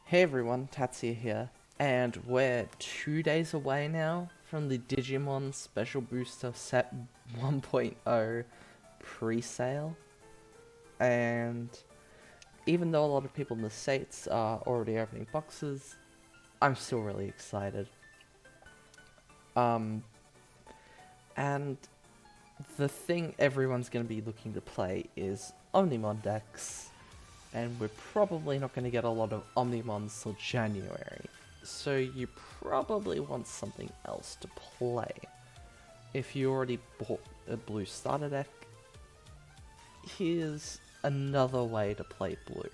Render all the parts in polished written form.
Hey everyone, Tatsuya here, and we're 2 days away now from the Digimon Special Booster Set 1.0 pre-sale, and even though a lot of people in the States are already opening boxes, I'm still really excited. Um, and the thing everyone's going to be looking to play is Omnimon decks, and we're probably not going to get a lot of Omnimons till January. So you probably want something else to play. If you already bought a blue starter deck, here's another way to play blue.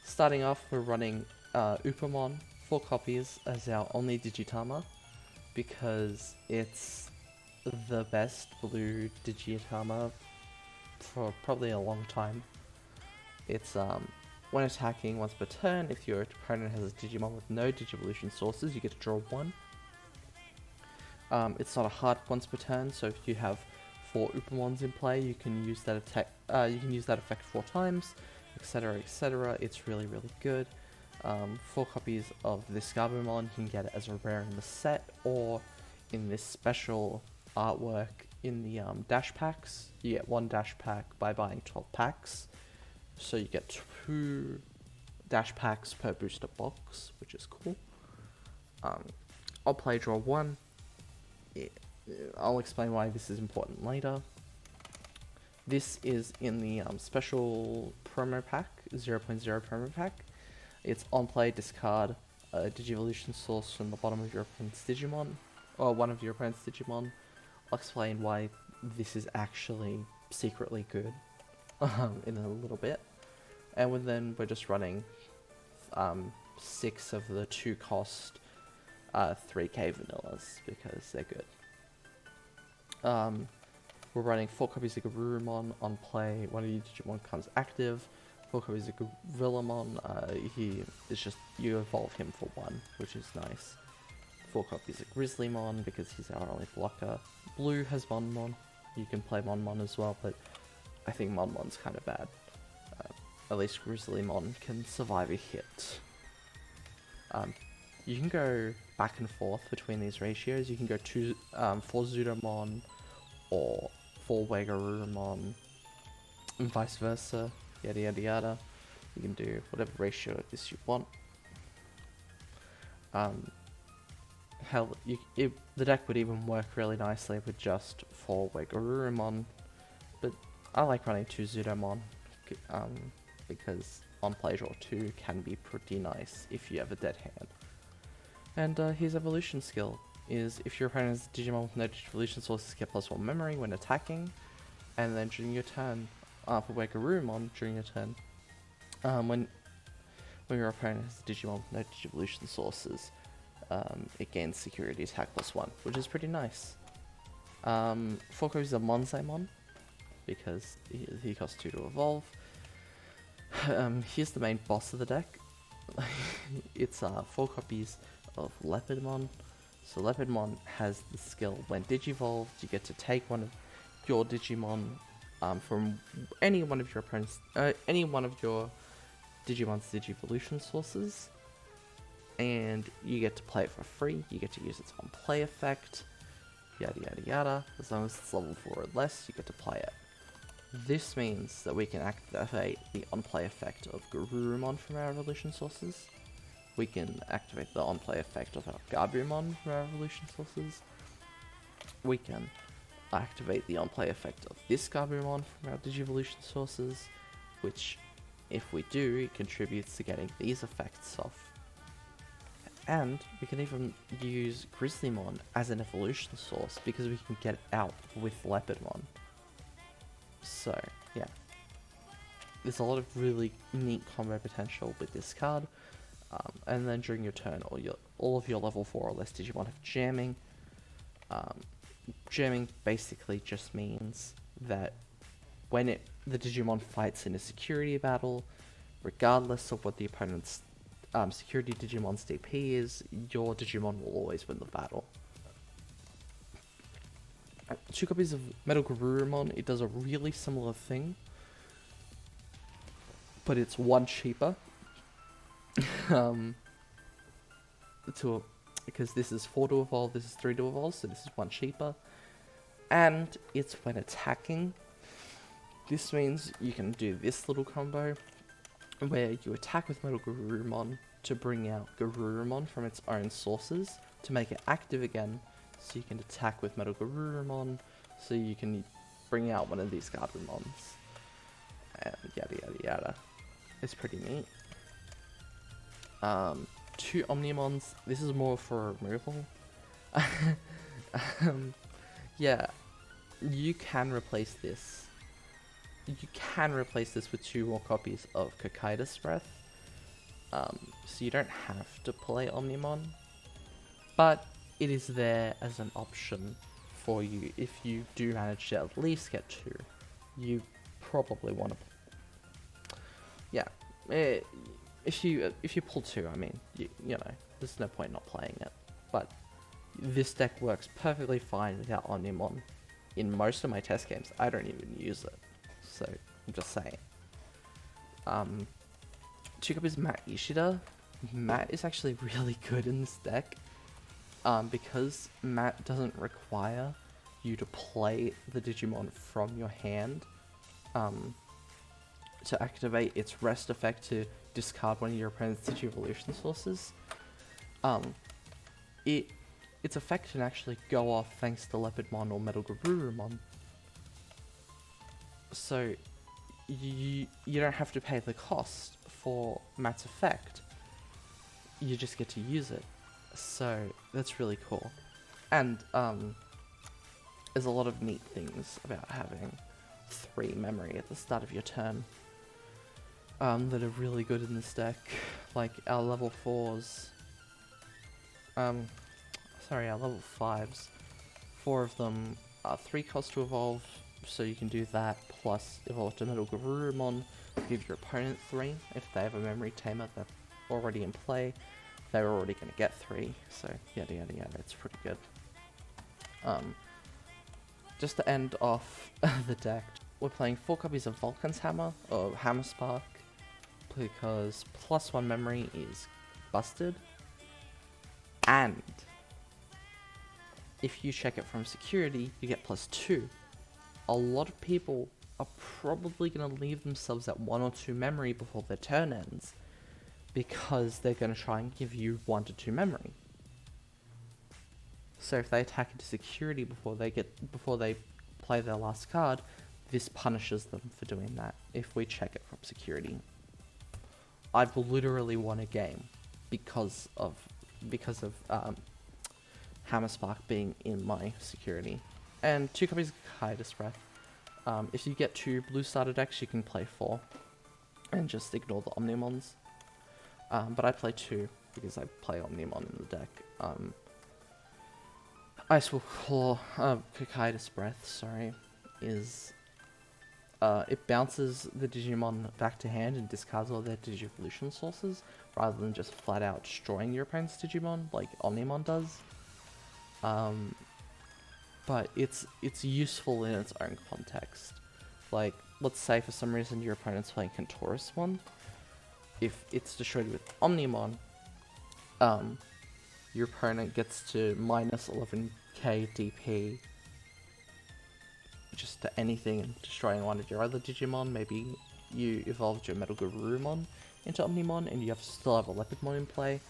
Starting off, we're running Upamon, 4 copies, as our only Digitama, because it's the best blue Digitama for probably a long time. It's when attacking once per turn, if your opponent has a Digimon with no Digivolution sources, you get to draw 1. It's not a hard once per turn, so if you have 4 Upamons in play, you can use that attack. You can use that effect 4 times, etc., etc. It's really, really good. 4 copies of this Gabumon, you can get it as a rare in the set, or in this special artwork in the dash packs. You get 1 dash pack by buying 12 packs. So you get 2 dash packs per booster box, which is cool. I'll play draw 1. I'll explain why this is important later. This is in the special promo pack, 0.0 promo pack. It's on play, discard a Digivolution source from the bottom of your opponent's Digimon, or one of your opponent's Digimon. I'll explain why this is actually secretly good in a little bit. And then we're just running 6 of the 2 cost 3k vanillas because they're good. We're running 4 copies of Garurumon on play. One of your Digimon becomes active. 4 copies of Gorillamon. He is just, you evolve him for 1, which is nice. 4 copies of Grizzlymon because he's our only blocker. Blue has Monmon. You can play Monmon as well, but I think Monmon's kind of bad. At least Grizzlymon can survive a hit. You can go back and forth between these ratios. You can go 4 Zudomon or 4 Wegarurumon and vice versa, yada yada yada. You can do whatever ratio of this you want. Hell, the deck would even work really nicely with just 4 Wegarurumon, but I like running 2 Zudomon. Because on play draw 2 can be pretty nice if you have a dead hand. And his evolution skill is if your opponent has a Digimon with no evolution sources, get +1 memory when attacking, and then during your turn, for Wegarurumon during your turn, when your opponent has a Digimon with no evolution sources, it gains security attack +1, which is pretty nice. 4 copies of Monzaimon, because he costs 2 to evolve. Here's the main boss of the deck. It's 4 copies of Leopardmon. So Leopardmon has the skill when Digivolved, you get to take one of your Digimon from any one of your opponent's, any one of your Digimon's Digivolution sources, and you get to play it for free. You get to use its on-play effect, yada yada yada. As long as it's level 4 or less, you get to play it. This means that we can activate the on-play effect of Garurumon from our evolution sources. We can activate the on-play effect of our Gabumon from our evolution sources. We can activate the on-play effect of this Gabumon from our Digivolution sources, which, if we do, it contributes to getting these effects off. And we can even use Grizzlymon as an evolution source because we can get it out with Leopardmon. So, yeah. There's a lot of really neat combo potential with this card. And then during your turn, all of your level 4 or less Digimon have jamming. Jamming basically just means that when the Digimon fights in a security battle, regardless of what the opponent's security Digimon's DP is, your Digimon will always win the battle. 2 copies of Metal Garurumon, it does a really similar thing, but it's 1 cheaper. um, to because this is 4 to evolve, this is 3 to evolve, so this is 1 cheaper. And it's when attacking. This means you can do this little combo where you attack with Metal Garurumon to bring out Garurumon from its own sources to make it active again, so you can attack with Metal Garurumon, so you can bring out one of these Gardrumons, and yada yada yada. It's pretty neat. 2 Omnimons, this is more for removal. Yeah, you can replace this. You can replace this with 2 more copies of Kakaida's Breath. So you don't have to play Omnimon, but it is there as an option for you if you do manage to at least get 2. You probably want to. Yeah, if you pull 2, I mean, you know, there's no point not playing it. But this deck works perfectly fine without Omnimon. In most of my test games, I don't even use it. So, I'm just saying. 2 copies of Matt Ishida. Matt is actually really good in this deck. Because Matt doesn't require you to play the Digimon from your hand. To activate its rest effect to discard one of your opponent's Digi-Evolution sources. Its effect can actually go off thanks to Leopardmon or Metal Garurumon. So you don't have to pay the cost for Matt's effect. You just get to use it. So that's really cool. And there's a lot of neat things about having 3 memory at the start of your turn that are really good in this deck. Like our level 4s. Sorry, our level 5s. 4 of them are 3 cost to evolve, so you can do that, plus evolve to Metal Garurumon, give your opponent 3. If they have a memory tamer that's already in play, they're already going to get 3, so yada yada yada, it's pretty good. Just to end off the deck, we're playing 4 copies of Vulcan's Hammer, or Hammer Spark, because +1 memory is busted, and if you check it from security, you get +2. A lot of people are probably going to leave themselves at 1 or 2 memory before their turn ends, because they're going to try and give you 1 to 2 memory. So if they attack into security before they play their last card, this punishes them for doing that if we check it from security. I've literally won a game because of Hammer Spark being in my security. And 2 copies of Kakaida's Breath. If you get 2 blue starter decks, you can play 4 and just ignore the Omnimons. But I play 2 because I play Omnimon in the deck. Ice Wolf Claw, Kakaida's Breath, sorry, is it bounces the Digimon back to hand and discards all their Digi-Evolution sources, rather than just flat out destroying your opponent's Digimon, like Omnimon does. But it's useful in its own context. Like, let's say for some reason your opponent's playing Kentorusmon. If it's destroyed with Omnimon, your opponent gets to minus 11k DP just to anything and destroying one of your other Digimon. Maybe you evolved your Metal Garurumon into Omnimon and you still have a Leopardmon in play.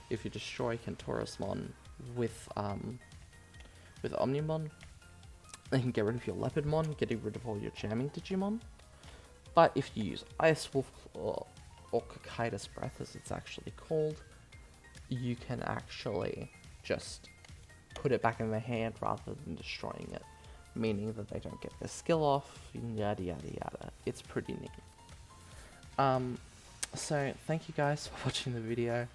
If you destroy Kentorusmon with Omnimon, then you can get rid of your Leopardmon, getting rid of all your jamming Digimon. But if you use Ice Wolf Claw, or Kakaida's Breath as it's actually called, you can actually just put it back in their hand rather than destroying it, meaning that they don't get their skill off, yada yada yada. It's pretty neat. So thank you guys for watching the video.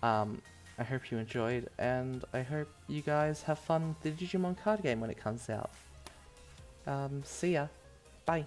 I hope you enjoyed, and I hope you guys have fun with the Digimon card game when it comes out. See ya. Bye.